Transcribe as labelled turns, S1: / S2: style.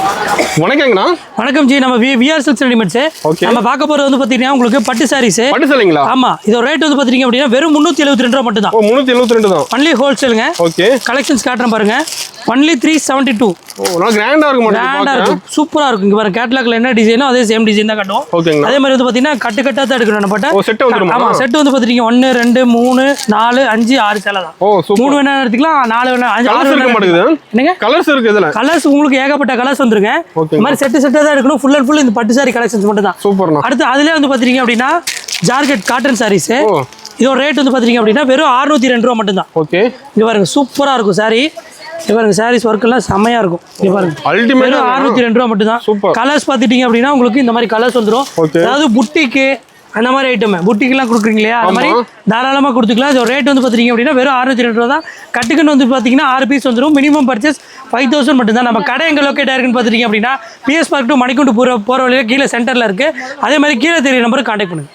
S1: வணக்கங்கண்ணா.
S2: வணக்கம் ஜி. நம்ம VR silks readymades. நம்ம பார்க்க போறது வந்து பாத்தீங்கன்னா உங்களுக்கு பட்டு சாரீஸ்.
S1: பட்டு சேலைங்களா?
S2: ஆமா. இதோட ரேட் வந்து பாத்தீங்க அப்படின்னா வெறும் 372 ரூபாய் மட்டும் தான்.
S1: 372 தான்.
S2: ஒன்லி ஹோல்சேலுங்க. ஓகே. கலெக்ஷன்ஸ் காட்டுறேன் பாருங்க. ஒன்லி 372.
S1: நல்லா கிராண்டா இருக்கும்.
S2: கிராண்டா இருக்கும். சூப்பரா இருக்கும். இங்க பாருங்க கேட்டலாக்ல என்ன டிசைனோ அதே சேம் டிசைன் தான் காட்டுவோம்.
S1: ஓகேங்க.
S2: அதே மாதிரி வந்து பாத்தீங்கன்னா கட்டு கட்டா தான் எடுக்கணும் நம்ம பட்ட.
S1: செட் வந்துருமா?
S2: ஆமா. செட் வந்து பாத்தீங்க 1 2 3 4 5 6 சேலை தான். 3 வேணா எடுத்துக்கலாம், 4 வேணா 5 6 வேணா மாட்டேங்குது. என்னங்க?
S1: கலர்ஸ் இருக்கு இதுல.
S2: கலர்ஸ் உங்களுக்கு ஏகப்பட்ட கலர்ஸ் வந்துருங்க. இந்த மாதிரி செட் செட்டா தான் எடுக்கணும். ஃபுல் அண்ட் ஃபுல் இந்த பட்டு சாரி கலெக்ஷன்ஸ் மட்டும் தான். சூப்பர்ண்ணா. அடுத்து அதுலயே வந்து பாத்தீங்க அப்படின்னா ஜார்ஜெட் காட்டன் சாரீஸ். இதோட ரேட் வந்து பாத்தீங்க அப்படின்னா வெறும் 602 ரூபாய் மட்டும் தான். ஓகே. இங்க பாருங்க சூப்பரா இருக்கும் சாரி. இங்க பாருங்க சாரீஸ் ஒர்க் எல்லாம் செமையா இருக்கும். இங்க பாருங்க அல்டிமேட் 602 ரூபாய் மட்டும் தான். கலர்ஸ் பாத்துட்டீங்க அப்படின்னா உங்களுக்கு இந்த மாதிரி கலர்ஸ் வந்துரும். அதாவது புட்டிக்கு அந்த மாதிரி ஐட்டம் புட்டிக்கெல்லாம் கொடுக்குறீங்க இல்லையா, அந்த மாதிரி தாராளமாக கொடுத்துக்கலாம். இதோட ரேட் வந்து பார்த்தீங்க அப்படின்னா வெறும் 602 ரூபா தான். கட்டுக்குன்னு வந்து பார்த்தீங்கன்னா 6 பீஸ் வந்துடும். மினிமம் பர்ச்சேஸ் 5000 மட்டும் தான். நம்ம கடை எங்கே லொக்கேட் ஆயிருக்குன்னு பார்த்துட்டீங்க அப்படின்னா பிஎஸ் பார்க் டு மணிக்குண்டு போகிற வழியில் கீழே சென்டரில் இருக்குது. அதே மாதிரி கீழே தெரிய நம்பருக்கு கான்டாக்ட் பண்ணுங்கள்.